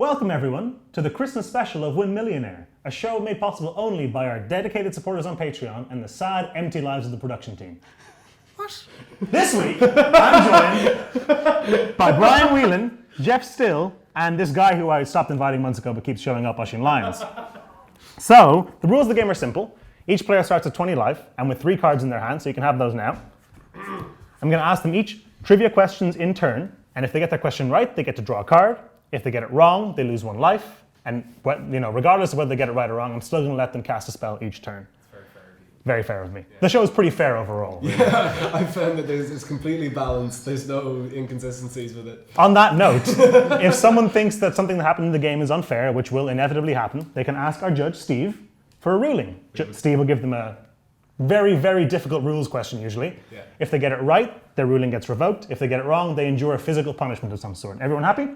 Welcome everyone to the Christmas special of Windmillionaire, a show made possible only by our dedicated supporters on Patreon and the sad, empty lives of the production team. What? This week, I'm joined by Brian Whelan, Jeff Still, and this guy who I stopped inviting months ago but keeps showing up, Oisin Lyons. So, the rules of the game are simple. Each player starts with 20 life and with 3 cards in their hand, so you can have those now. I'm going to ask them each trivia questions in turn, and if they get their question right, they get to draw a card. If they get it wrong, they lose 1 life. And regardless of whether they get it right or wrong, I'm still going to let them cast a spell each turn. Very fair of me. Yeah. The show is pretty fair overall. Really. Yeah, I found that it's completely balanced. There's no inconsistencies with it. On that note, if someone thinks that something that happened in the game is unfair, which will inevitably happen, they can ask our judge, Steve, for a ruling. Steve will give them a very, very difficult rules question usually. Yeah. If they get it right, their ruling gets revoked. If they get it wrong, they endure a physical punishment of some sort. Everyone happy?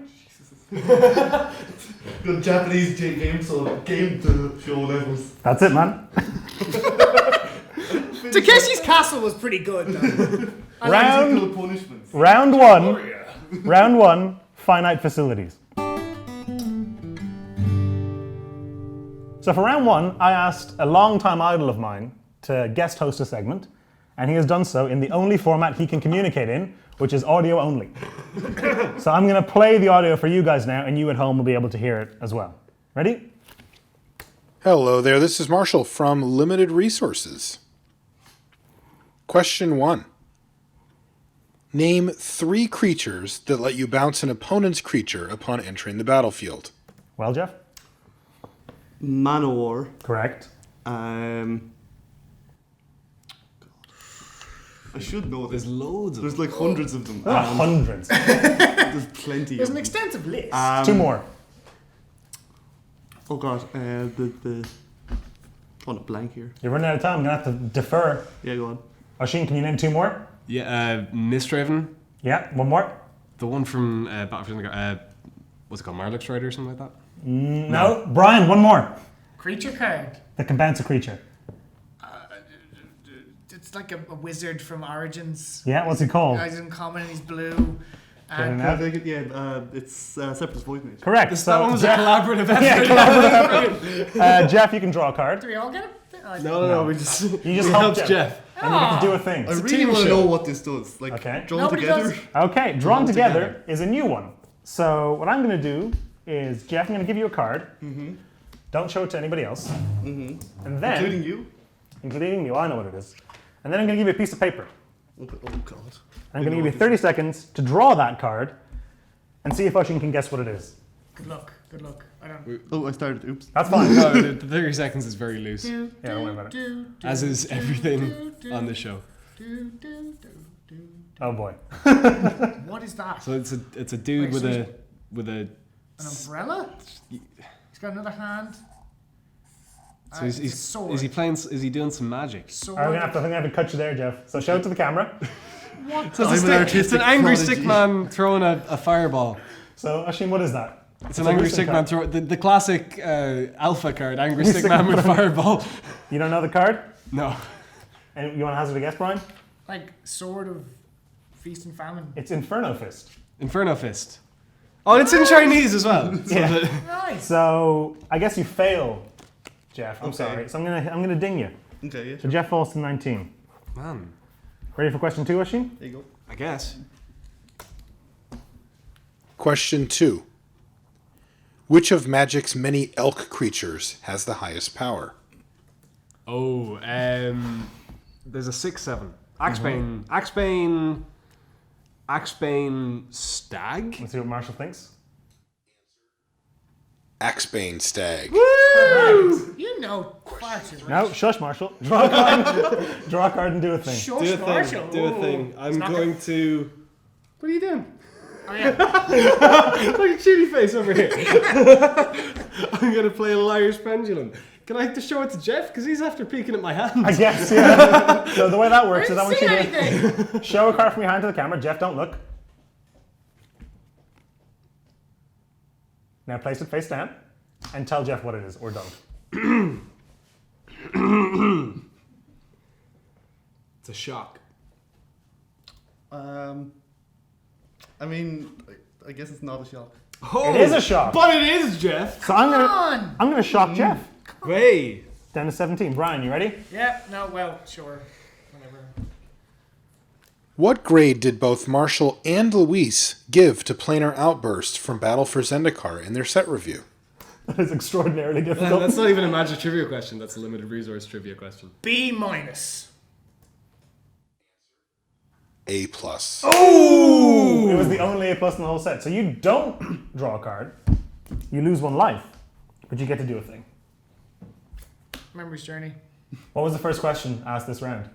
Good Japanese game to show levels. That's it, man. Takeshi's Castle was pretty good, though. Round one, finite facilities. So for round 1, I asked a long-time idol of mine to guest host a segment, and he has done so in the only format he can communicate in, which is audio only. So I'm going to play the audio for you guys now, and you at home will be able to hear it as well. Ready? Hello there, this is Marshall from Limited Resources. Question 1. Name 3 creatures that let you bounce an opponent's creature upon entering the battlefield. Well, Jeff? Manowar. Correct. I should know There's loads of them. There's like hundreds of them. Hundreds. There's plenty. There's of an them. extensive list. 2 more. Oh god, the on a blank here. You're running out of time. I'm going to have to defer. Yeah, go on. Oisin, can you name 2 more? Yeah, Mistraven. Yeah, 1 more. The one from Battlefield, what's it called, Marlix Rider or something like that? No. Brian, 1 more. Creature card. That can bounce a creature. It's like a wizard from Origins. Yeah, what's he called? He's uncommon and he's blue. Getting And that? It's Separate Void Mage. Correct. That one was a collaborative effort. Yeah, collaborative effort. Jeff, you can draw a card. do we all get it? No, we just You just we help helped Jeff. And you get to do a thing. I really team want to show. know what this does. Like, Okay. drawn Nobody together. does. Okay, drawn together is a new one. So what I'm going to do is, Jeff, I'm going to give you a card. Mm-hmm. Don't show it to anybody else. Mm-hmm. And then, Including you? Including you, I know what it is. And then I'm going to give you a piece of paper. Oh god. I'm going to give you 30 seconds to draw that card and see if Oisin can guess what it is. Good luck. Good luck. I don't. Oh, I started. Oops. That's fine. No, the 30 seconds is very loose, Yeah, don't worry about it. as is everything on the show. Oh boy. What is that? So it's a dude Wait, with a An umbrella? He's got another hand. so he's sword. is he doing some magic? Sword. I'm going to have to cut you there, Jeff. So show it to the camera. What? So I'm it's, an it's an artistic angry prodigy. stick man throwing a fireball. So Oisin, what is that? It's an angry recent stick man card. throwing the classic alpha card, angry stick man with fireball. You don't know the card? No. And you want to hazard a guess, Brian? Like sword of feast and famine. It's Inferno Fist. Inferno Fist. Oh, and it's in Chinese as well. Yeah. Nice. So I guess you fail, Jeff. I'm Okay. sorry. So I'm gonna ding you. Okay, yeah. So Jeff falls to 19. Man, Ready for question 2, Oisin? There you go. I guess. Question 2. Which of Magic's many elk creatures has the highest power? Oh, there's a 6/7. Axebane Stag? Let's see what Marshall thinks. Axebane Stag. You know far too much. No, shush, Marshall. Draw a card. Draw a card and do a thing. Shush, Marshall. Do a thing. I'm not going to... What are you doing? Oh, yeah. Look at Chili Face over here. I'm going to play a Liar's Pendulum. Can I just show it to Jeff? Because he's after peeking at my hands. I guess, yeah. So the way that works is I I want didn't you see to anything. show a card from your hand to the camera. Jeff, don't look. Now place it face down and tell Jeff what it is, or don't. It's a shock. I mean, I guess it's not a shock. Oh, It is a shock. But it is, Jeff. So Come on. I'm gonna shock Jeff. Way. Down to 17. Brian, you ready? Yeah, no, well, sure. Whatever. What grade did both Marshall and Luis give to Planar Outburst from Battle for Zendikar in their set review? That is extraordinarily difficult. That's not even a magic trivia question. That's a limited resource trivia question. B-. A+. Ooh! It was the only A+ in the whole set. So you don't draw a card. You lose 1 life. But you get to do a thing. Memory's Journey. What was the first question asked this round?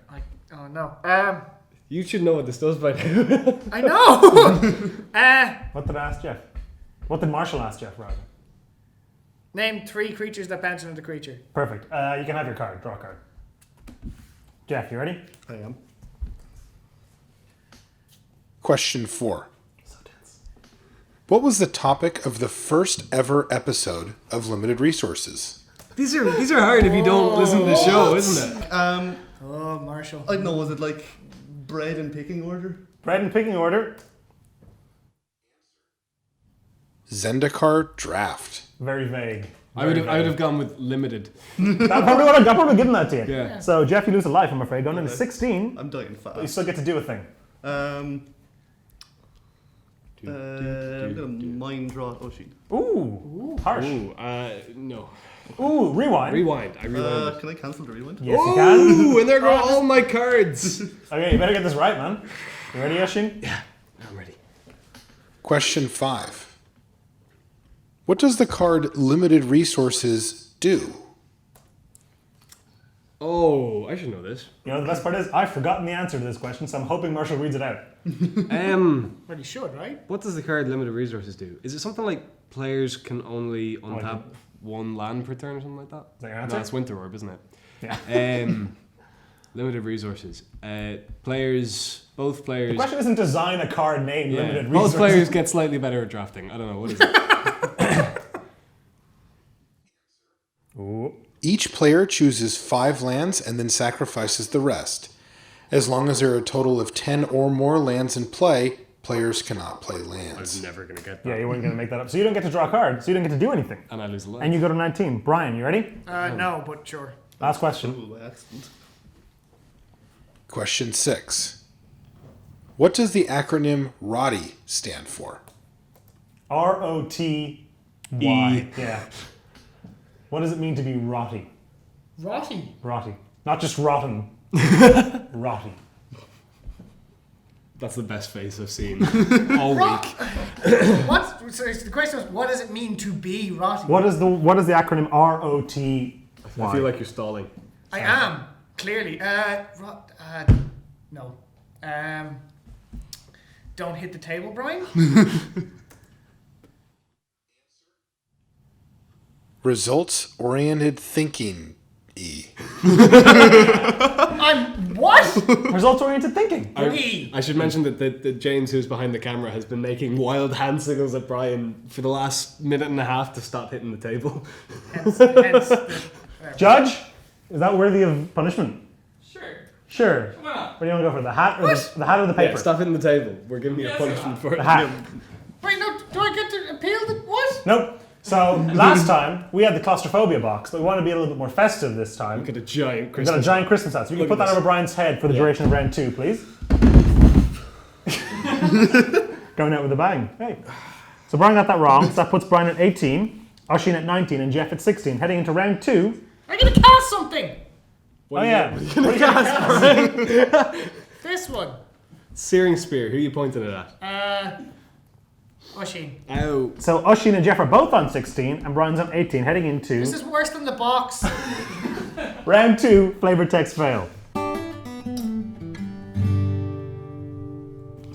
Oh, no. You should know what this does by now. I know! What did I ask Jeff? What did Marshall ask Jeff, rather? Name 3 creatures that bounce another creature. Perfect. You can have your card. Draw a card. Jeff, you ready? I am. Question 4. So tense. What was the topic of the first ever episode of Limited Resources? These are hard if you don't listen to the show, isn't it? Oh, Marshall. I don't know, was it like bread in picking order? Bread and picking order. Zendikar Draft. Very vague. I would have gone with limited. I probably would have given that to you. Yeah. So Jeff, you lose a life, I'm afraid. Going into 16, I'm dying you fast. still get to do a thing. I'm gonna mind draw Oisin. Ooh, harsh. Ooh, no. Ooh, rewind. Rewind. I rewind. Can I cancel the rewind? Yes, you can. Ooh, and there go all my cards. Okay, you better get this right, man. You ready, Yoshin? Yeah, I'm ready. Question 5. What does the card Limited Resources do? Oh, I should know this. You know, the best part is, I've forgotten the answer to this question, so I'm hoping Marshall reads it out. Well, you should, right? What does the card limited resources do? Is it something like players can only untap 1 land per turn or something like that? Is that your answer? No, it's Winter Orb, isn't it? Yeah. Limited resources. Both players. The question isn't design a card named Yeah, Limited both Resources. players get slightly better at drafting. I don't know, what is it? Ooh. Each player chooses 5 lands and then sacrifices the rest. As long as there are a total of 10 or more lands in play, players cannot play I was lands. never going to get that. Yeah, you weren't going to make that up. So you don't get to draw a card, so you don't get to do anything. And I lose a lot. And you go to 19. Brian, you ready? No, but sure. Last question. Ooh, by accident. Question 6. What does the acronym ROTY stand for? ROTY. Yeah. What does it mean to be rotty? Rotty. Rotty. Not just rotten. Rotty. That's the best face I've seen all week. What? So the question was, what does it mean to be rotty? What is the acronym ROTY? I feel like you're stalling. I am, clearly. No. Don't hit the table, Brian. Results-oriented thinking. I'm what? Results-oriented thinking. I should mention that James, who's behind the camera, has been making wild hand signals at Brian for the last minute and a half to stop hitting the table. Hence the, Judge, is that worthy of punishment? Sure. Sure. What do you want to go for? The hat or the hat or the paper? Yeah, stop hitting the table. We're giving you a punishment for it. The hat. Wait, no, do I get to appeal the what? Nope. So last time we had the claustrophobia box, but we want to be a little bit more festive this time. Look at a giant We've Christmas. got a giant Christmas hat, so you can put that over Brian's head for the duration of round 2, please. Going out with a bang. Hey. So Brian got that wrong, so that puts Brian at 18, Oisin at 19, and Jeff at 16. Heading into round 2. I'm gonna cast something. What are you gonna cast? This one. Searing Spear. Who are you pointing it at? Oisin. Ow. So Oisin and Jeff are both on 16, and Brian's on 18. Heading into This is worse than the box. round 2, flavor text fail.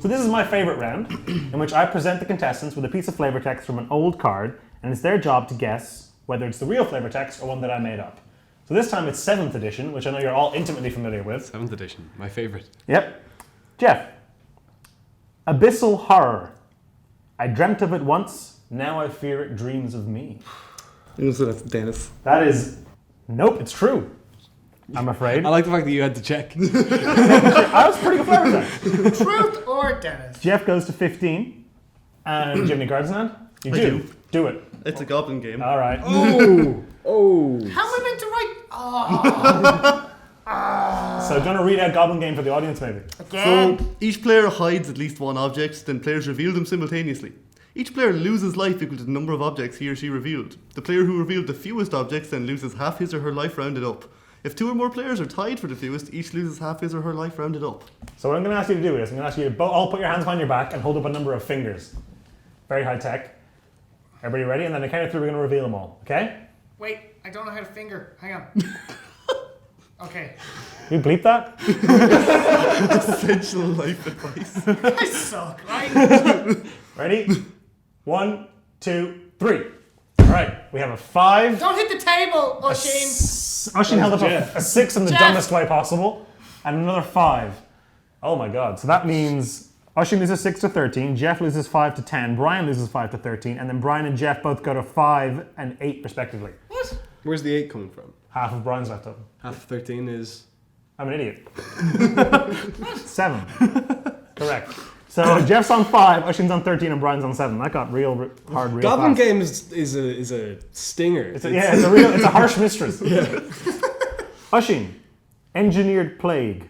So this is my favorite round, in which I present the contestants with a piece of flavor text from an old card, and it's their job to guess whether it's the real flavor text or one that I made up. So this time it's 7th edition, which I know you're all intimately familiar with. 7th edition. My favorite. Yep. Jeff. Abyssal horror. I dreamt of it once, now I fear it dreams of me. So that's Dennis. That is... Nope, it's true. I'm afraid. I like the fact that you had to check. I was pretty good flavor text. Truth or Dennis? Jeff goes to 15. And do you have any cards in hand? You I do. do. Do it. It's a goblin game. All right. Oh! Oh! How am I meant to write? Oh. So do you want to read out Goblin Game for the audience, maybe? Again. So each player hides at least one object, then players reveal them simultaneously. Each player loses life equal to the number of objects he or she revealed. The player who revealed the fewest objects then loses half his or her life rounded up. If 2 or more players are tied for the fewest, each loses half his or her life rounded up. So what I'm going to ask you to do is I'm going to ask you to all put your hands behind your back and hold up a number of fingers. Very high tech. Everybody ready? And then at the count of 3, we're going to reveal them all. Okay? Wait, I don't know how to finger. Hang on. Okay. You bleep that? Essential life advice. I suck, right? Ready? 1, 2, 3. All right. We have a 5. Don't hit the table, Oisin. Oisin held up Jeff. a 6 in the Jeff. dumbest way possible. And another 5. Oh my god. So that means Oisin loses 6 to 13, Jeff loses 5 to 10, Brian loses 5 to 13, and then Brian and Jeff both go to 5 and 8 respectively. What? Where's the 8 coming from? Half of Brian's left over. Half of 13 is... I'm an idiot. 7. Correct. So Jeff's on 5, Oisin's on 13, and Brian's on 7. That got hard real Goblin fast. Game is a stinger. It's a harsh mistress. Oisin, engineered plague.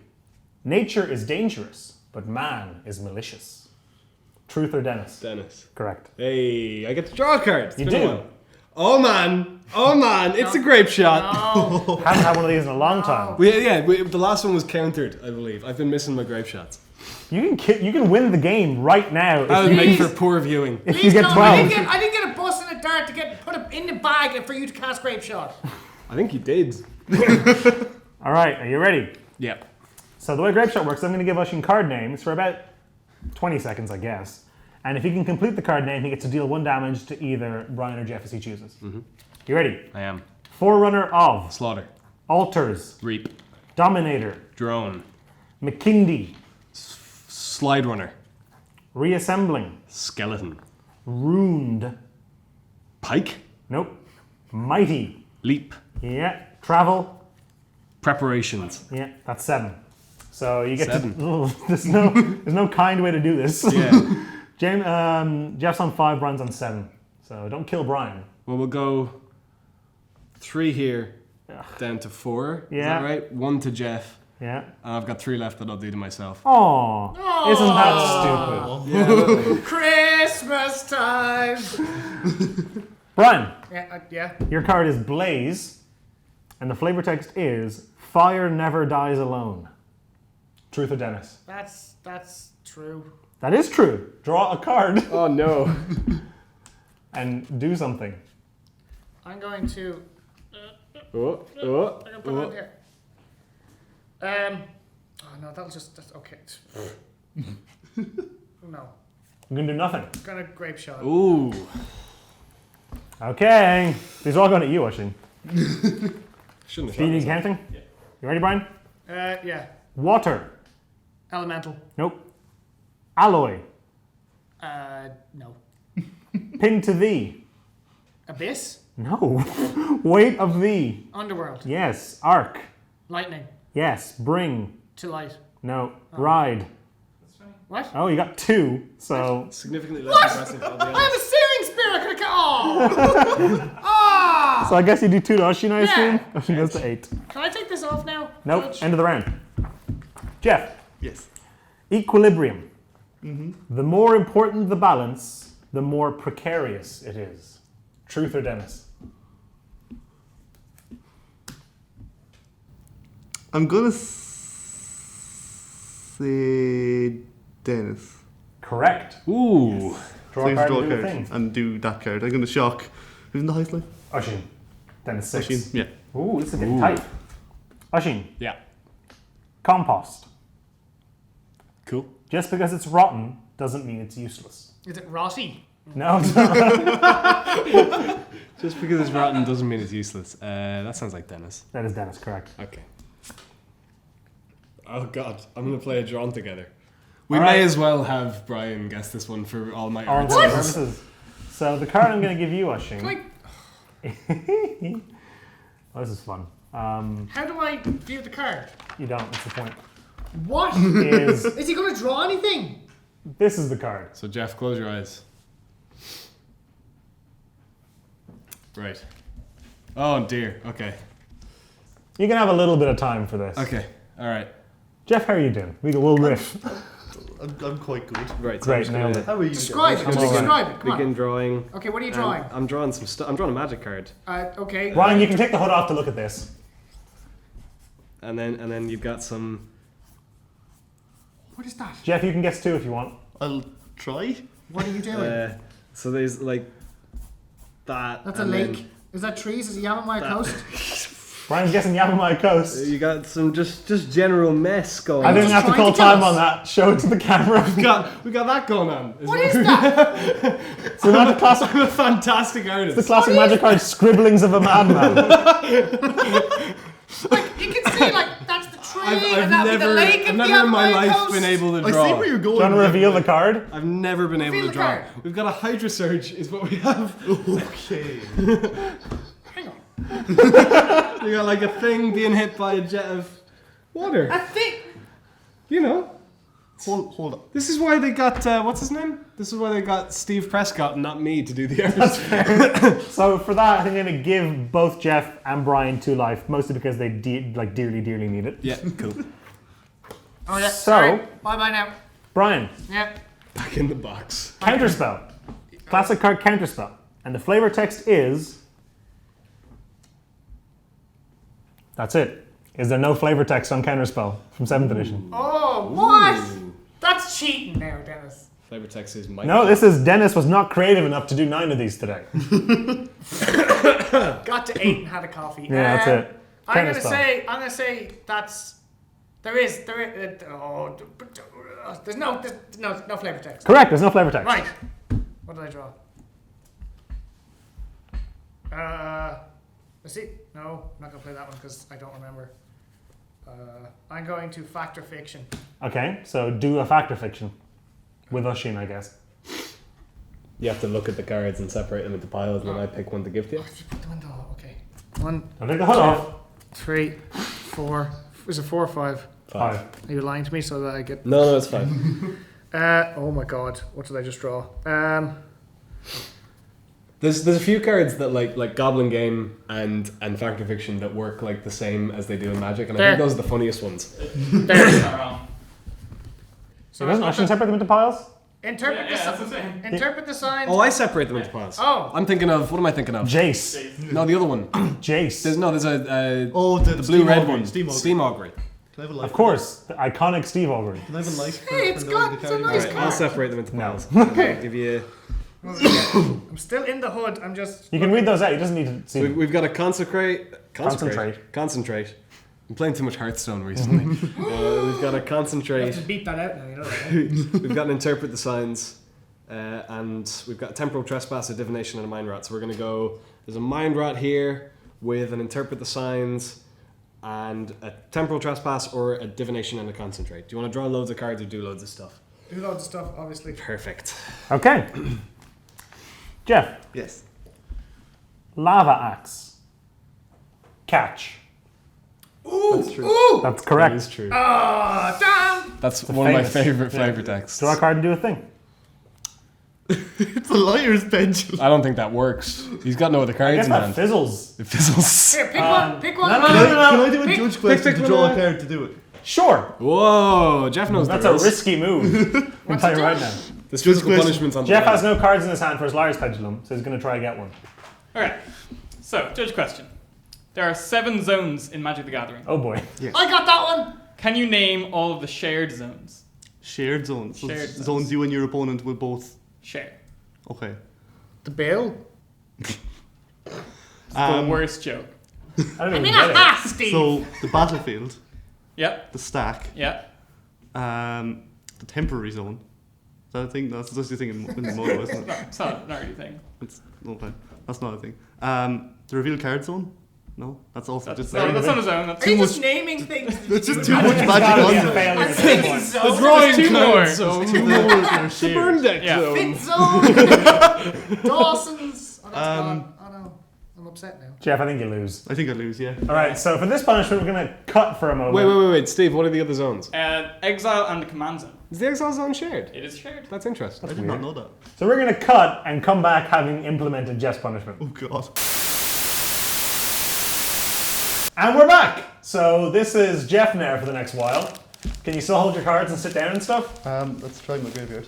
Nature is dangerous, but man is malicious. Truth or Dennis? Dennis. Correct. Hey, I get to draw a card. It's You been a do. while. Oh man, it's a grape shot. Oh. Haven't had one of these in a long time. The last one was countered, I believe. I've been missing my grape shots. You can win the game right now I was if making you, for poor viewing. if you get no, 12. I didn't get a bus and a dart to get put in the bag and for you to cast grape shot. I think you did. All right, are you ready? Yep. So the way Grape Shot works, I'm going to give Oisin card names for about 20 seconds, I guess. And if he can complete the card name, he gets to deal 1 damage to either Brian or Jeff as he chooses. You ready? I am. Forerunner of, Slaughter. Altars, Reap. Dominator, Drone. McKindy, Slide Runner. Reassembling, Skeleton. Ruined, Pike. nope, Mighty, Leap. yeah, Travel, Preparations. yeah, that's 7. So you get 7. to, there's no kind way to do this. Yeah. Jeff's on 5, Brian's on 7. So don't kill Brian. Well, we'll go 3 here, down to 4. Is Yeah. that right? 1 to Jeff. Yeah. And I've got 3 left that I'll do to myself. Oh, isn't that stupid? Christmas time. Brian, Yeah. your card is Blaze, and the flavor text is Fire never dies alone. Truth or Dennis? That's true. That is true. Draw a card Oh no. and do something. I'm going to. Oh. I'm gonna put it in here. Oh no, that's okay. No, I'm going to do nothing. I'm gonna grape shot. Ooh. Okay. These are all going at you, Oisin. Shouldn't have Do you need shot counting? You ready, Brian? Yeah. Water. Elemental. Nope. Alloy. No. Pin to thee. Abyss. No. Weight of thee. Underworld. Yes. Arc. Lightning. Yes. Bring. To light. No. Ride. What? Oh, you got 2. So Significantly less impressive. I'll be I have honest. a searing spear. I could have. Oh! So I guess you do 2 to Oisin, I assume? Yeah. Oisin goes to 8. Can I take this off now? Nope, Judge? end of the round. Jeff, Yes. equilibrium. The more important the balance, the more precarious it is. Truth or Dennis? I'm gonna say Dennis. Correct. Ooh. Draw So a you card draw a and do a card thing. and do that card. I'm gonna shock. Who's in the highest line? Oisin. Dennis 6. Oisin. Yeah. Ooh, this is a bit tight. Oisin, Yeah. compost. Cool. Just because it's rotten doesn't mean it's useless. Is it Rossi? No, it's not. Just because it's rotten doesn't mean it's useless. That sounds like Dennis. That is Dennis, correct. Okay. Oh god, I'm gonna play a drawn together. We All may right. as well have Brian guess this one for all my All arts. intents and purposes. So the card I'm going to give you, Oisin. Like, Oh, this is fun. how do I view the card? You don't, that's the point. What? Is Is he going to draw anything? this is the card. So Jeff, close your eyes. Right. Oh dear. Okay. You can have a little bit of time for this. Okay. All right. Jeff, how are you doing? We'll riff. I'm quite good. Right. Great, So nailed it. How are you? Describe it. I'm all right. Describe it. Come begin on. drawing. Okay, what are you drawing? I'm drawing some stuff. I'm drawing a magic card, Okay. Ryan, you can take the hood off to look at this. and then you've got some. What is that? Jeff, you can guess too if you want. I'll try. What are you doing? So there's like that. That's a and lake. then Is that trees? Is it Yamamaya Coast? Brian's guessing Yamamaya Coast. You got some just general mess going. I on. didn't have to trying call to tell time us. on that. Show it to the camera. We got that going on. What is that? So not the classic, I'm a fantastic the artist. classic magic card scribblings of a madman. Like, you can see, like, that's the tree, I've and that'd be the lake I've and never the in my Yamamaya life Coast. been able to I draw. see where you're going. Do you want to reveal the card? I've never been able Reveal to the draw. card. We've got a Hydra Surge, is what we have. Okay. Hang on. You got like a thing being hit by a jet of water. I think. You know. Hold on. This is why they got what's his name? This is why they got Steve Prescott and not me to do the art. So for that, I'm going to give both Jeff and Brian 2 life, mostly because they dearly, dearly need it. Yeah, cool. Oh, yeah. So- Sorry. Bye-bye now. Brian, Yeah. Back in the box. Counterspell. Classic card Counterspell. And the flavor text is... That's it. Is there no flavor text on Counterspell from 7th edition? Oh, what? That's cheating now, Dennis. Flavor text is Mike. No, this is Dennis was not creative enough to do 9 of these today. Got to 8 and had a coffee. Yeah, that's it. I'm gonna Counterspell. say that's there's no flavor text. Correct, there's no flavor text. Right. What did I draw? Let's see. No, I'm not gonna play that one because I don't remember. I'm going to factor fiction. Okay, so do a factor fiction. With Oisin, I guess. You have to look at the cards and separate them into piles, and then I pick one to give to you. Put the window. Okay. 1, I'll take the hood off. 3, 4. Is it 4 or 5? 5. Are you lying to me so that I get? No, it's fine. Oh my god! What did I just draw? There's a few cards that like Goblin Game and Factor Fiction that work like the same as they do in Magic, and I There. think those are the funniest ones. There. So doesn't Oisin separate them into piles? Interpret the that's the same. interpret the signs. Oh, I separate them into piles. Oh. I'm thinking of, what am I thinking of? Jace. No, the other one. Jace. There's The the blue-red one. Steam Augury. Steam Augury. Can I have a life? Of course, the iconic Steve Augury. Can I have a life? Hey, it's got- it's a nice Alright, card. I'll separate them into No. piles. Okay. Give you. I'm still in the hood. I'm just. You can read those out, he doesn't need to see them. We've got a concentrate. Concentrate. I'm playing too much Hearthstone recently. We've got a You have concentrate. to beat that out now. You know that. We've got an interpret the signs, and we've got a temporal trespass, a divination, and a mind rot. So we're gonna go. There's a mind rot here with an interpret the signs, and a temporal trespass, or a divination and a concentrate. Do you want to draw loads of cards or do loads of stuff? Do loads of stuff, obviously. Perfect. Okay. Jeff, Yes. lava axe. Catch. That's true. Ooh! That's That correct. is true. Ah, damn! That's a one of my famous- favorite yeah. flavor texts. Draw a card and do a thing. It's a liar's pendulum. I don't think that works. He's got no other I cards guess in that hand. fizzles. It fizzles. Here, pick one. Pick one. no, no, Can no, I, can I do a Pick- judge question pick to draw one. a card to do it? Sure. Whoa, Jeff knows That's the a rules. risky move. I'll tell you right now. There's physical question. punishments on the Jeff line. has no cards in his hand for his liar's pendulum, so he's going to try to get one. Alright, so, judge question. There are 7 zones in Magic the Gathering. Oh boy. I got that one. Can you name all of the shared zones? Shared zones. So Shared zones. zones. You and your opponent will both. Share. Okay. The bill. The worst joke. I don't I'm even in get a it. hat, Steve. So the battlefield, Yep, the stack, yep. the temporary zone. Is that a thing? That's just a thing in the mono, isn't No, it? it's not really a thing. It's okay. That's not a thing. The reveal card zone. No, that's also just. No, that's not a zone. That's Are you too just naming things? It's just too I much think it's gotta be a magic on failure I'm at this thinking point. zone. drawing There's 2 more. cards, so Two more are the shared. burn deck Yeah. zone. Fit zone. Dawson's. Oh, that's gone. Oh no. I'm upset now. Jeff, I think you lose. I think I lose. Yeah. All right, so for this punishment, we're going to cut for a moment. Wait, Steve, what are the other zones? Exile and the command zone. Is the exile zone shared? It is shared. That's interesting. I did not know that. So we're going to cut and come back having implemented Jeff's punishment. Oh god. And we're back! So this is Jeff now for the next while. Can you still hold your cards and sit down and stuff? Let's try my graveyard.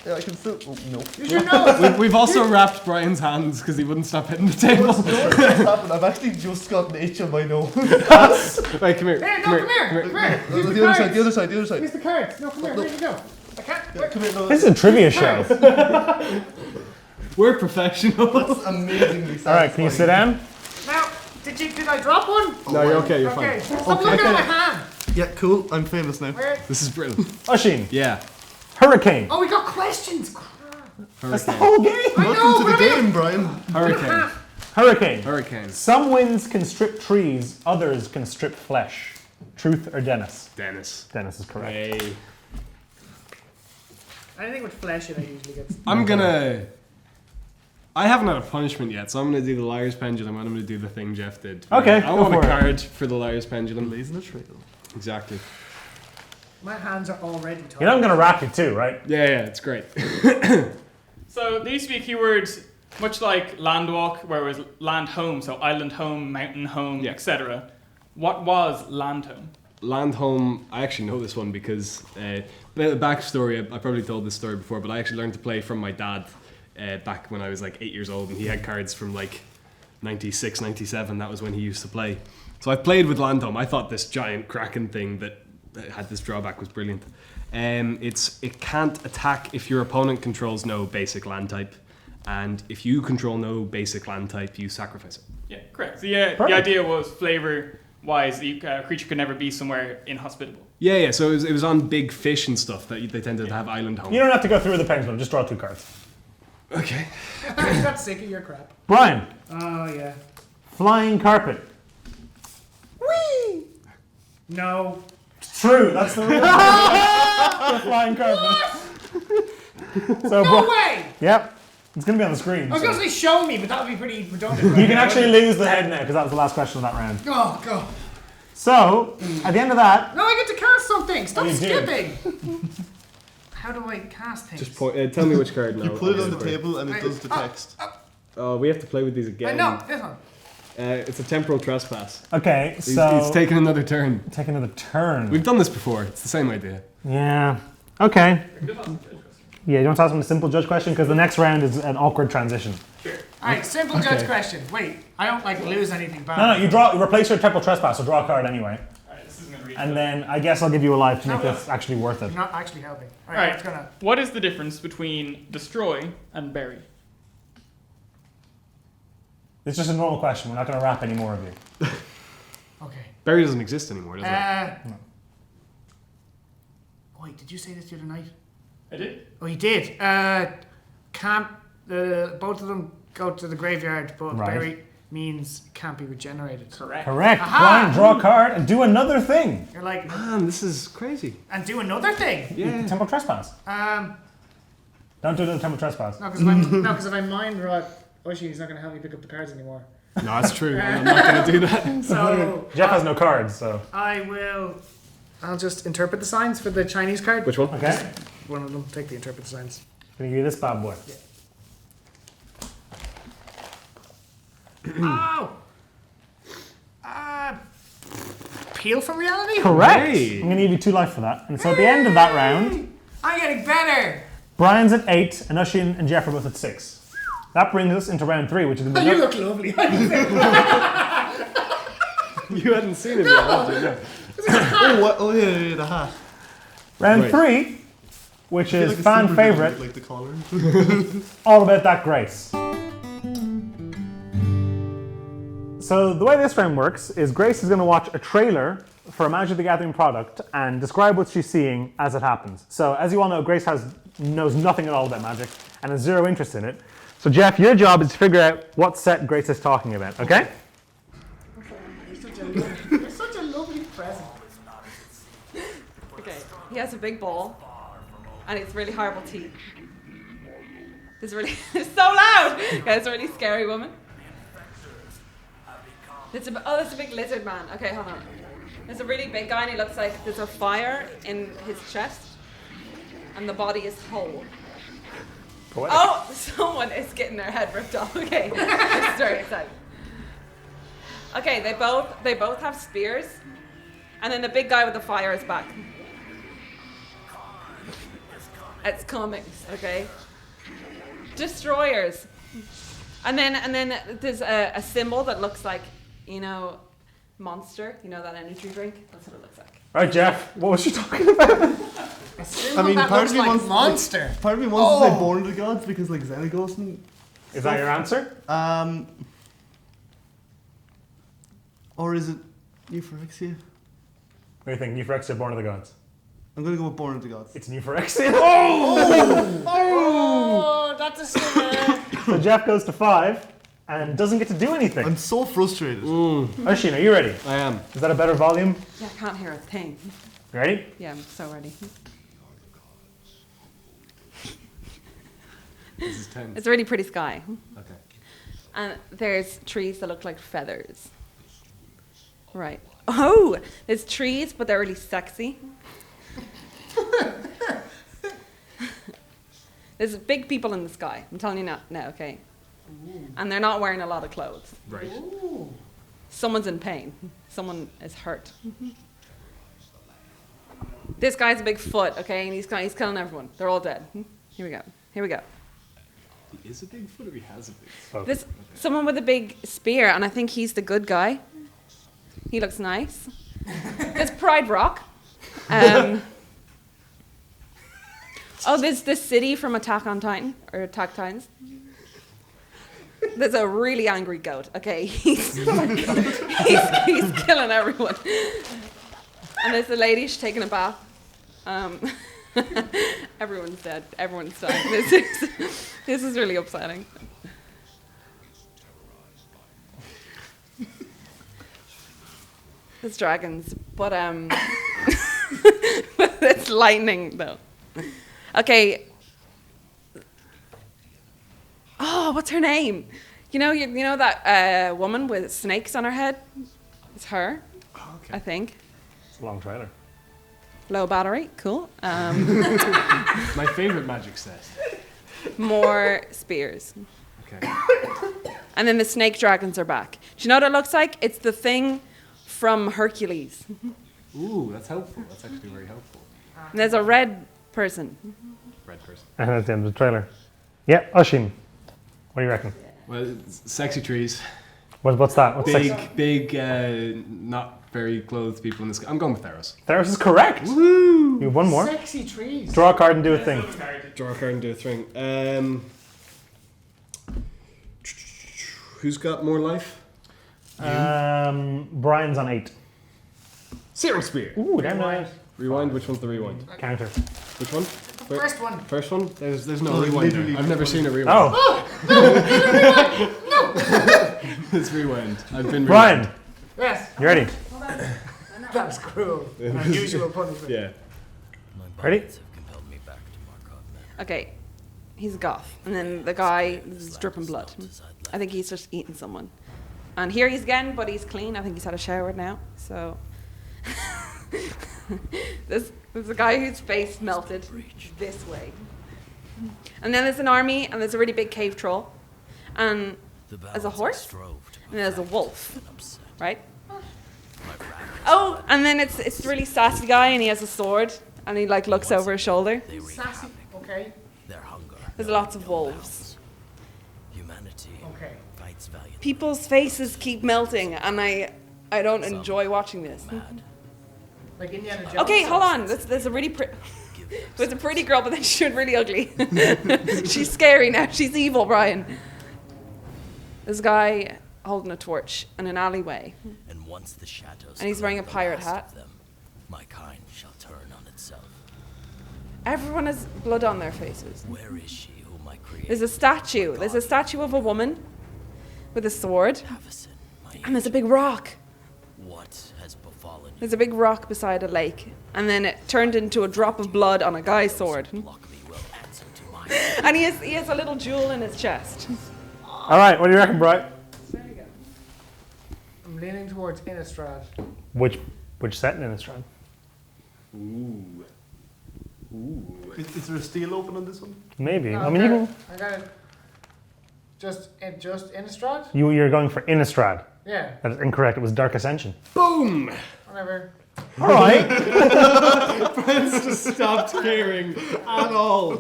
Yeah, I can still. Oh, no. Use your nose. We've also wrapped Brian's hands because he wouldn't stop hitting the table. What's happened? I've actually just got an itch on my nose. Wait, come here. Here, no, come here. The other side, the other side, the other side. Use the cards. No, come here. Where did you go? I can't. Yeah, come here, no. This is a trivia show. We're professionals. That's amazingly satisfying. Alright, can you sit down? Now, did I drop one? No, you're okay. You're Okay. fine. Stop looking at my hand. Yeah, cool. I'm famous now. Where? This is brilliant. Oisin, Yeah. Hurricane. Oh, we got questions. That's the Hurricane. whole game. I Welcome know, to the but I mean- game, Brian. Hurricane. Hurricane. Hurricane. Some winds can strip trees, others can strip flesh. Truth or Dennis? Dennis. Dennis is correct. Hey. Anything with flesh in it usually gets. I'm gonna. I haven't had a punishment yet, so I'm gonna do the liar's pendulum. And I'm gonna do the thing Jeff did. Okay, I go want a for it. card for the liar's pendulum. Blazing a trail. Exactly. My hands are already tired. You know I'm going to rap you too, right? Yeah, it's great. So there used to be a keyword much like landwalk, where it was land home, so island home, mountain home, Yeah. etc. What was land home? Land home. I actually know this one because the backstory. I probably told this story before, but I actually learned to play from my dad back when I was like 8 years old, and he had cards from like 96, 97. That was when he used to play. So I played with land home. I thought this giant kraken thing that had this drawback was brilliant. It can't attack if your opponent controls no basic land type, and if you control no basic land type, you sacrifice it. Yeah, correct. So yeah, the Perfect. idea was flavor-wise, the creature could never be somewhere inhospitable. Yeah. So it was on big fish and stuff that they tended to have island home. You don't have to go through the pendulum, just draw 2 cards. Okay. I got sick of your crap. Brian, Oh yeah. flying carpet. Whee! No. True, that's the rule. The flying carpet. So, No way! Yep, it's going to be on the screen. I was so- gonna say show me, but that would be pretty redundant. You can actually lose the head now because that was the last question of that round. Oh god. So, at the end of that, No, I get to cast something. Stop you do. skipping. How do I cast things? Just tell me which card now. You put it on the table and it does the text. Oh, we have to play with these again. No, this one. It's a temporal trespass. okay, He's so taking another turn. take another turn. We've done this before. It's the same idea. Yeah. Okay. Yeah, you want to ask him a simple judge question because the next round is an awkward transition. Alright, simple judge question. Wait, I don't like lose anything bad. No, you replace your temporal trespass, so draw a card anyway, Alright, this isn't going to read. and then I guess I'll give you a life to make this actually worth it. You're not actually helping. Alright, Alright, it's gonna. what is the difference between destroy and bury? It's just a normal question. We're not going to wrap any more of you. Okay. Barry doesn't exist anymore, does it? Wait, did you say this the other night? I did. Oh, you did. Can't. Both of them go to the graveyard, but Right. bury means can't be regenerated. Correct. Correct. Aha! Brian, draw a card and do another thing. You're like, Man, this is crazy. and do another thing. Yeah. Temporal trespass. Don't do the temporal trespass. No, because if I mind rot, Oisin, not going to help me pick up the cards anymore. No, that's true. I'm not going to do that. So Jeff has no cards, so. I'll just interpret the signs for the Chinese card. Which one? Okay. One of them. Take the interpret the signs. Gonna give you this bad boy. Oh! Peel from reality? Correct. Hey. I'm gonna give you 2 life for that. And so at the end of that round, I'm getting better! Brian's at 8, and Oisin and Jeff are both at 6. That brings us into round 3, which is Oh, you look lovely. You hadn't seen it yet, had you? No. Oh, what? Oh, yeah, the hat. round Right. 3, which I feel is like a fan superhero favorite, with, like the collar. all about that Grace. So the way this round works is Grace is going to watch a trailer for a Magic the Gathering product and describe what she's seeing as it happens. So as you all know, Grace knows nothing at all about Magic and has 0 interest in it. So Jeff, your job is to figure out what set Grace is talking about, okay? You're such a lovely present. Okay, he has a big ball, and it's really horrible teeth. It's so loud! Okay, it's a really scary woman. That's a big lizard man. Okay, hold on. There's a really big guy, and he looks like there's a fire in his chest, and the body is whole. Poetic. Oh, someone is getting their head ripped off. Okay, this is very exciting. Okay, they both have spears, and then the big guy with the fire is back. It's coming, okay. Destroyers, and then there's a symbol that looks like, you know, Monster. You know that energy drink? That's what it looks like. Right, Jeff. What was she talking about? A symbol that part looks of me like wants monster. Part of me wants to say Born of the Gods because like Xenagos and Is that your answer? or is it Euphorexia? What do you think? Euphorexia, Born of the Gods. I'm gonna go with Born of the Gods. It's Euphorexia. Oh, that's a sinner. So Jeff goes to 5 and doesn't get to do anything. I'm so frustrated. Oisin, are you ready? I am. Is that a better volume? Yeah, I can't hear a thing. You ready? Yeah, I'm so ready. This is 10. It's a really pretty sky. Okay. And there's trees that look like feathers. Right. Oh, there's trees, but they're really sexy. There's big people in the sky. I'm telling you now, okay? And they're not wearing a lot of clothes. Right. Someone's in pain. Someone is hurt. This guy's a big foot, okay? And he's killing everyone. They're all dead. Here we go. Here we go. He is a big foot or he has a big foot? Oh. This someone with a big spear, and I think he's the good guy. He looks nice. There's Pride Rock. There's this city from Attack on Titan or Attack Titans. There's a really angry goat. Okay, he's killing everyone. And there's a lady, she's taking a bath. Everyone's dead. Everyone's dying. This is really upsetting. There's dragons, but it's lightning though. Okay. Oh, what's her name? You know that woman with snakes on her head? It's her. Oh, okay. I think. It's a long trailer. Low battery, cool. My favorite magic set. More spears. Okay. And then the snake dragons are back. Do you know what it looks like? It's the thing from Hercules. Ooh, that's helpful. That's actually very helpful. And there's a red person. Red person. And that's the end of the trailer. Yeah, Oisin. What do you reckon? Well, it's sexy trees. What's that? What's Big, not very clothed people in the sky. I'm going with Theros. Theros is correct. Woo! You have one more. Sexy trees. Draw a card and do a thing. Draw a card and do a thing. Who's got more life? Brian's on 8. Searing Spear. Ooh, damn nice. Rewind. Which one's the rewind? Counter. Which one? The first one. First one? There's no No, rewind. literally I've never seen a rewind. Oh, It's rewind. I've been Brian, Yes. you ready? That's cruel. Unusual punishment. Yeah. Ready? Okay, he's a goth. And then the guy is dripping blood. I think he's just eating someone. And here he's again, but he's clean. I think he's had a shower now. So there's a guy whose face melted this way. And then there's an army, and there's a really big cave troll. And there's a horse, and there's a wolf, right? Oh, and then it's a really sassy guy, and he has a sword, and he like looks over his shoulder. Sassy. Okay. There's lots of wolves. Okay. People's faces keep melting, and I don't enjoy watching this. Like Indiana Jones. Okay, hold on. There's a really pretty. There's a pretty girl, but then she turned really ugly. She's scary now. She's evil, Brian. There's a guy holding a torch in an alleyway. And once the shadows And he's wearing a cover the pirate last hat. of them, my kind shall turn on itself. Everyone has blood on their faces. Where is she whom I created? There's a statue. There's a statue of a woman with a sword. Avacyn, my And there's a big rock. what has befallen you? There's a big rock beside a lake. And then it turned into a drop of blood on a guy's sword. Block me will answer to mine. And he has a little jewel in his chest. All right, what do you reckon, Brian? There you go. I'm leaning towards Innistrad. Which set in Innistrad? Ooh. Ooh. Is there a steel open on this one? Maybe. No, I mean, you can. I got it. Just Innistrad? You're going for Innistrad. Yeah. That is incorrect. It was Dark Ascension. Boom! Whatever. All right. Friends just stopped caring at all.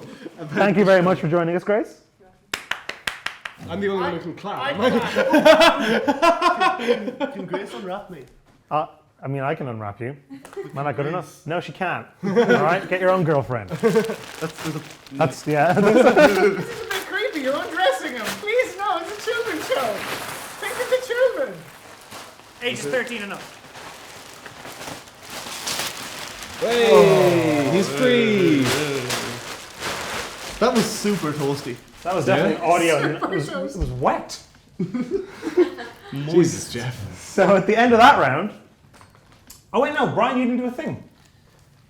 Thank you very much for joining us, Grace. I'm the only one who can clap. Can Grace unwrap me? I mean, I can unwrap you. Am I not good enough? No, she can't. All right, get your own girlfriend. That's yeah. This is a bit creepy. You're undressing him. Please, no. It's a children's show. Think of the children. Ages 13 and up. Hey, he's free. That was super toasty. That was definitely audio. And it was wet. Jesus, Jeff. So at the end of that round. Oh wait, no, Brian, you didn't do a thing.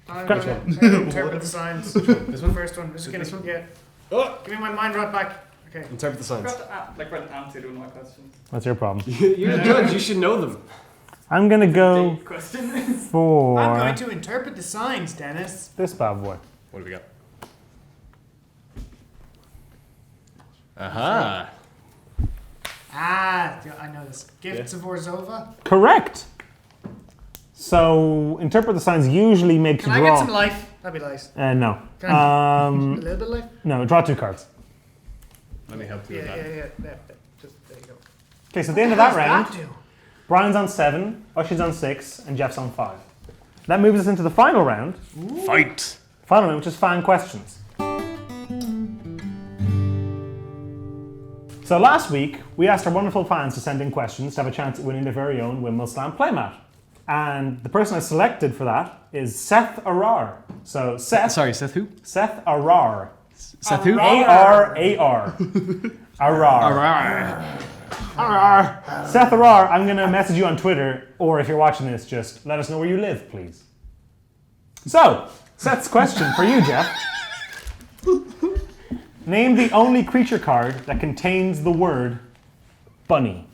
I'm Gotcha. going to interpret the signs. This one? First one. Just kidding. Yeah. Oh. Give me my mind rod back. Okay. Interpret the signs. Like when answered one of my questions. That's your problem. You're the judge. You should know them. I'm gonna go Dave question. for I'm going to interpret the signs, Dennis. this bad boy. What do we got? Aha. Ah, I know this. Gifts of Orzova. Correct. So interpret the signs usually makes Can you I draw. get some life? That'd be nice. No. Can I? A little bit of life? No. Draw 2 cards. Let me help you Yeah, with yeah, that. yeah. Just there you go. Okay, so at the end of that What round, does that do? Brian's on 7, Ushin's on 6, and Jeff's on 5. That moves us into the final round. Fight. Final round, which is fan questions. So last week, we asked our wonderful fans to send in questions to have a chance at winning their very own Windmill Slam playmat. And the person I selected for that is Seth Arar. So Seth. Sorry, Seth who? Seth Arar. Seth who? A-R-A-R. Arar. Seth Arar, I'm going to message you on Twitter, or if you're watching this, just let us know where you live, please. So, Seth's question for you, Jeff. Name the only creature card that contains the word bunny.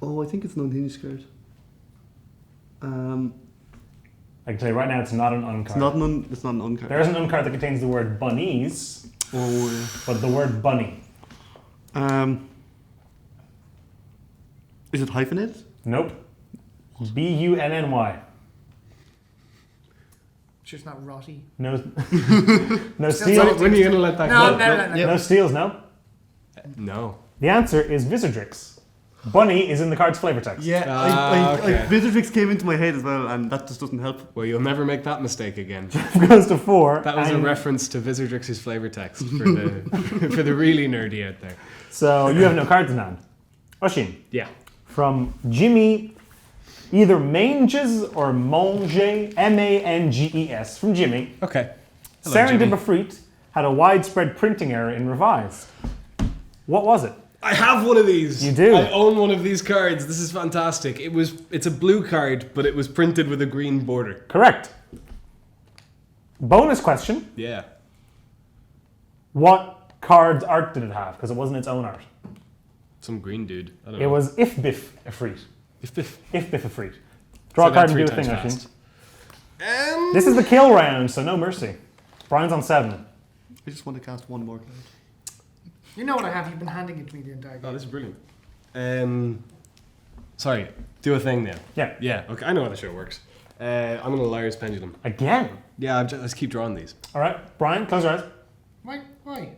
Oh, I think it's an unhinged card. I can tell you right now, it's not an uncard. It's not an uncard. There is an uncard that contains the word bunnies, but the word bunny. Is it hyphenated? Nope. B-U-N-N-Y. Sure, it's not rotty. No, no When steals. are you going to let that No, go? no. No steals, no. No. The answer is Visordrix. Bunny is in the card's flavor text. Yeah, okay. Visitrix came into my head as well, and that just doesn't help. Well, you'll never make that mistake again. Goes to 4. That was a and reference to Visordrix's flavor text for the for the really nerdy out there. So you have no cards in hand. Oshin, Yeah. from Jimmy, either Manges or Mange, M-A-N-G-E-S, from Jimmy. Okay. Hello, Jimmy. Serendipity had a widespread printing error in Revised. What was it? I have one of these. You do? I own one of these cards. This is fantastic. It's a blue card, but it was printed with a green border. Correct. Bonus question. Yeah. What card's art did it have? Because it wasn't its own art. Some green dude. I don't It know. was If Biff Ifrit. If Biff. If Biff Ifrit. Draw Say a that card and 3 do a thing, times Oshin. fast. This is the kill round, so no mercy. Brian's on 7. I just want to cast one more card. You know what I have? You've been handing it to me the entire Oh, game. this is brilliant. Sorry. Do a thing now. Yeah. Yeah. Okay. I know how the show works. I'm gonna Liar's Pendulum. Again. Yeah. Let's keep drawing these. All right, Brian, close your eyes. Why?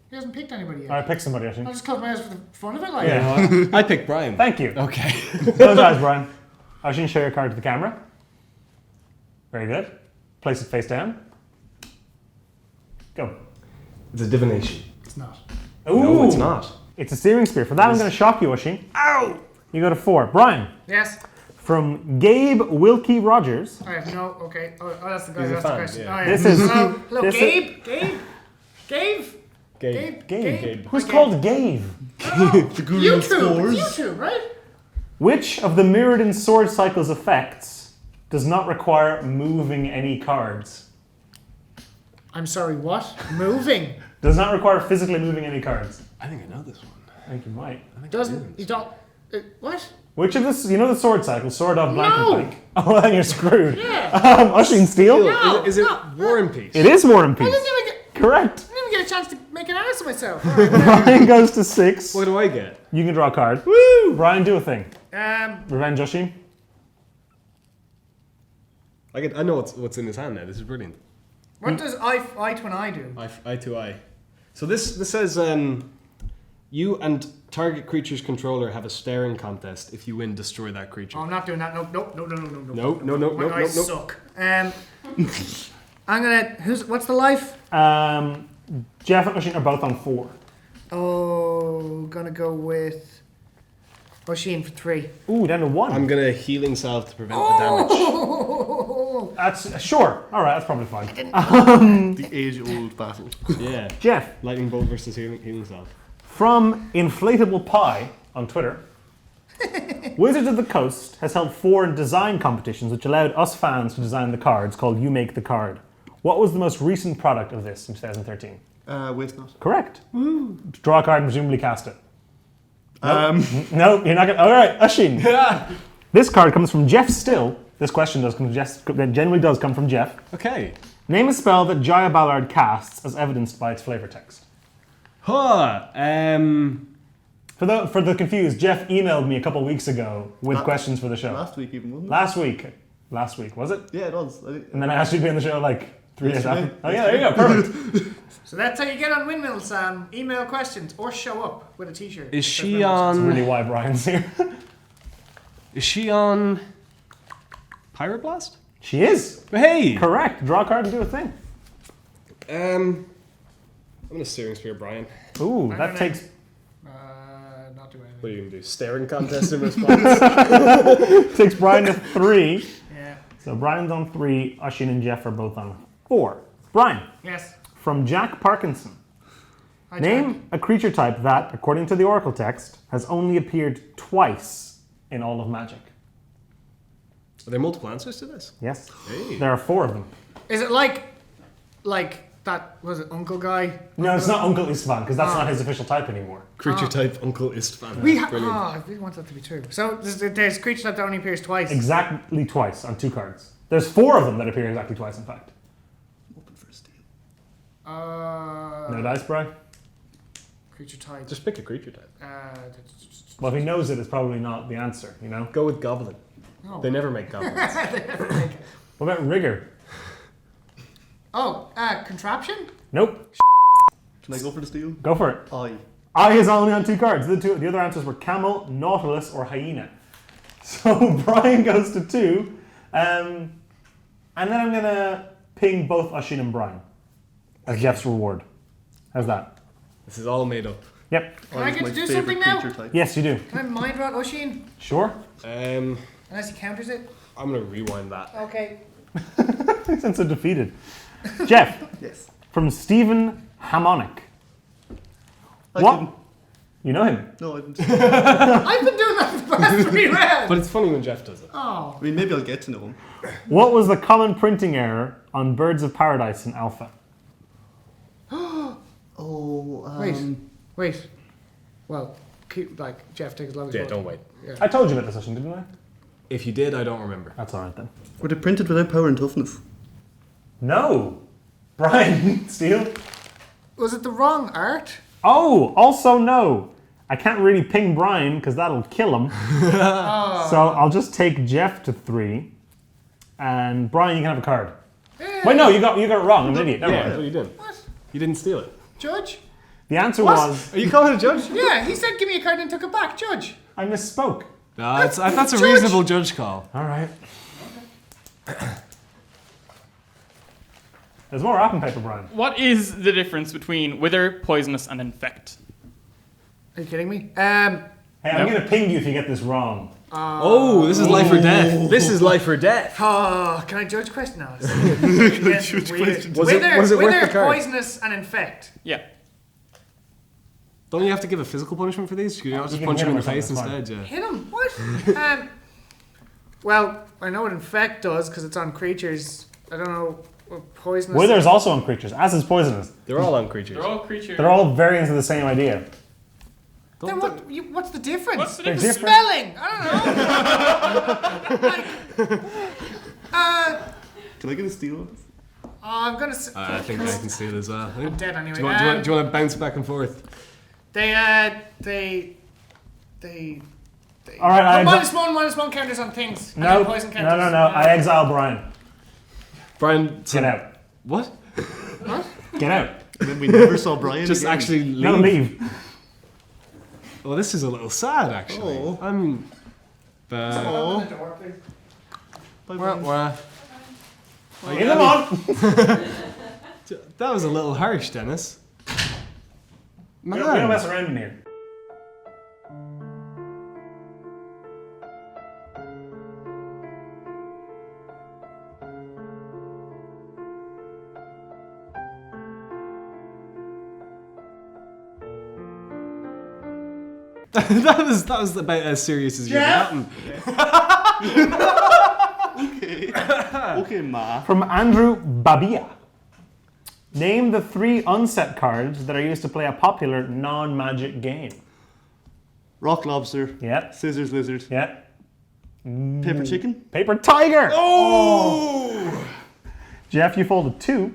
He hasn't picked anybody yet. All right, pick somebody, I'll Oshin. just close my eyes for the fun of it, like. Yeah. I picked Brian. Thank you. Okay. Close your eyes, Brian. Oshin, show your card to the camera. Very good. Place it face down. Go. It's a divination. It's not. Ooh. No, it's not. It's a steering spear. For that, I'm going to shock you, Oshin. Ow! You go to 4. Brian, Yes. from Gabe Wilkie Rogers. I have no. Okay. Oh, that's the guy He's who a asked the fan, question. yeah. Oh, yeah. This is- Hello, this is- Gabe. Gabe. Who's Hi, called Gabe? The Guru You of two. Spores. You two, right? Which of the Mirrodin Sword Cycle's effects does not require moving any cards? I'm sorry. What? Moving. Does not require physically moving any cards. I think I know this one. I think you might. Doesn't. You don't. What? Which of this, you know the sword cycle, sword of blank No. and blank? Oh, well, then you're screwed. Yeah. Oshin Steel? No. Is it War and Peace? It is War and I Peace. didn't even get. Correct. I didn't even get a chance to make an ass of myself. Brian goes to 6. What do I get? You can draw a card. Woo! Brian, do a thing. Um, Revenge Oshin. I know what's in his hand now. This is brilliant. what does eye to an eye do? Eye to eye. So this says you and target creature's controller have a staring contest. If you win, destroy that creature. Oh, I'm not doing that. No. No. My eyes suck. I'm gonna. What's the life? Jeff and Oshin are both on 4. Oh, gonna go with Oisin for 3. Ooh, down to 1. I'm gonna healing salve to prevent the damage. Oh! That's sure. All right, that's probably fine. The age-old battle. Yeah. Jeff, Lightning bolt versus healing salve. from Inflatable Pie on Twitter, Wizards of the Coast has held 4 design competitions which allowed us fans to design the cards called You Make the Card. What was the most recent product of this in 2013? Waste not. Correct. Draw a card and presumably cast it. No, you're not going to. All right, Oshin. This card comes from Jeff Still. This question does come from Jeff, generally does come from Jeff. Okay. Name a spell that Jaya Ballard casts as evidenced by its flavor text. Huh. For the confused, Jeff emailed me a couple weeks ago with questions for the show. Last week even, wasn't it? Last week, was it? Yeah, it was. And then I asked you to be on the show like 3 days Yesterday. after. Oh yeah, there you go, perfect. So that's how you get on Windmill, Sam. Email questions or show up with a T-shirt. Is that says she Windmill. That's on? really why Brian's here. Is she on? Pyroblast? She is. Hey. Correct. Draw a card and do a thing. I'm gonna Steering Spear Brian. Ooh, I'm that gonna- takes Not do anything. What are you gonna do? Staring contest in response? takes Brian to 3. Yeah. So Brian's on 3. Oshin and Jeff are both on 4. Brian, Yes. from Jack Parkinson. Hi, Name Jack. a creature type that, according to the Oracle text, has only appeared twice in all of Magic. Are there multiple answers to this? Yes. Hey. There are 4 of them. Is it like that? Was it Uncle Guy? No, it's not Uncle Istvan, because that's not his official type anymore. Creature type Uncle Istvan. Brilliant. Brilliant. I really want that to be true. So there's creature type that only appears twice. Exactly twice on 2 cards. There's 4 of them that appear exactly twice, in fact. Open for a steal. No dice, Brian? Creature type. Just pick a creature type. Well, if he knows it, it's probably not the answer, you know? Go with Goblin. Oh. They never make goblins. What about Rigger? Contraption? Nope. Can I go for the steal? Go for it. Aye. I is only on 2 cards. The other answers were Camel, Nautilus, or Hyena. So Brian goes to 2. And then I'm going to ping both Oshin and Brian as Jeff's reward. How's that? This is all made up. Yep. Can I get my to do favourite something now? creature type. Yes, you do. Can I mind rot Oisin? Sure. Unless he counters it? I'm gonna rewind that. Okay. You sound so defeated. Jeff, Yes. from Stephen Harmonic. I What? didn't. You know him? No, I didn't. I've been doing that for the past 3 rounds. But it's funny when Jeff does it. Oh. I mean, maybe I'll get to know him. What was the common printing error on Birds of Paradise in Alpha? Wait. Well, keep Jeff, take as long as you Yeah, want. don't wait. I told you about this session, didn't I? If you did, I don't remember. That's alright then. Were they printed without power and toughness? No! Brian, Steele? Was it the wrong art? Oh, also no! I can't really ping Brian because that'll kill him. So I'll just take Jeff to 3. And Brian, you can have a card. Wait, no, you got it wrong. I'm an idiot. Never Yeah, mind. what you did. What? You didn't steal it. Judge? The answer What? was Are you calling a judge? Yeah, he said give me a card and took it back. Judge. I misspoke. No, that's a Judge. reasonable judge call. Alright. There's more wrapping paper, Brian. What is the difference between Wither, Poisonous, and Infect? Are you kidding me? Hey, I'm Nope. going to ping you if you get this wrong. Oh, this is life or death. This is life or death. Oh, can I judge question now? Judge question. Was it worth Wither, the card? poisonous, and infect. Yeah. Don't you have to give a physical punishment for these? Can you not just You can punch hit him in him the or face something, instead? Yeah. Hit him. What? Well, I know what infect does because it's on creatures. I don't know what poisonous. Wither's also on creatures, as is Poisonous. They're all on creatures. They're all creatures. They're all variants of the same idea. Then what's the difference? What's the They're difference? different. Spelling. I don't know. Can I get a steal on this? I'm gonna. I think I can steal as well. I'm dead anyway. Do you want to bounce back and forth? They. All right, -1 counters on things. and No, then poison counters. no. I exile Brian. Brian, Get out. What? Get out. And then we never saw Brian Just again. actually leave. No, leave. Well, this is a little sad, actually. Oh. I'm. Oh. Bye, Brian. In them on. That was a little harsh, Dennis. We don't mess around in here. that was about as serious as you've gotten. Okay, Ma. From Andrew Babia. Name the 3 unset cards that are used to play a popular non-magic game. Rock lobster. Yeah. Scissors lizard. Yeah. Pepper chicken. Paper tiger. Oh! Jeff, you folded 2.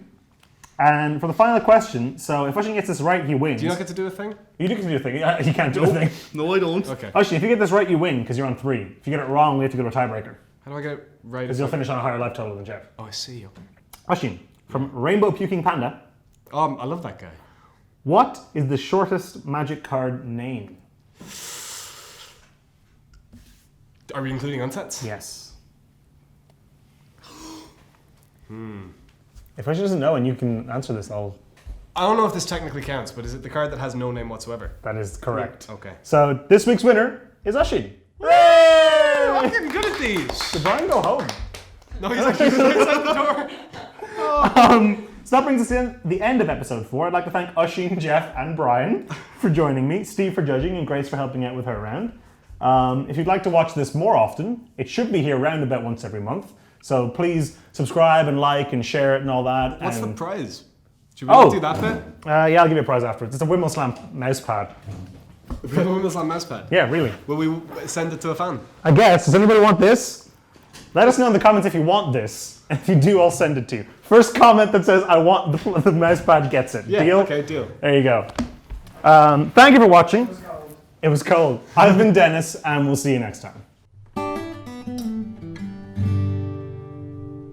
And for the final question, so if Oisin gets this right, he wins. Do you not get to do a thing? You do get to do a thing. You can't do a thing. No, I don't. Okay. Oisin, if you get this right, you win because you're on 3. If you get it wrong, we have to go to a tiebreaker How do I get it right? because you'll finish on a higher life total than Jeff. Oh, I see. Okay. Oisin, from Rainbow Puking Panda, I love that guy. what is the shortest magic card name? Are we including unsets? Yes. If Oisin doesn't know and you can answer this, I don't know if this technically counts, but is it the card that has no name whatsoever? that is correct. Okay. So this week's winner is Oisin. I'm getting good at these. Did Brian go home? No, he's actually outside the door. So that brings us in the end of episode 4. I'd like to thank Oisin, Jeff, and Brian for joining me, Steve for judging, and Grace for helping out with her round. If you'd like to watch this more often, it should be here round about once every month. So please subscribe and like and share it and all that. What's the and, prize? Should we not do that bit? yeah, I'll give you a prize afterwards. It's a Windmill Slam mouse pad. Windmill's on mousepad. Yeah, really. Will we send it to a fan? I guess. Does anybody want this? Let us know in the comments if you want this. And if you do, I'll send it to you. First comment that says, I want the mouse pad gets it. Yeah, Deal? okay, deal. There you go. Thank you for watching. It was cold. I've been Dennis, and we'll see you next time.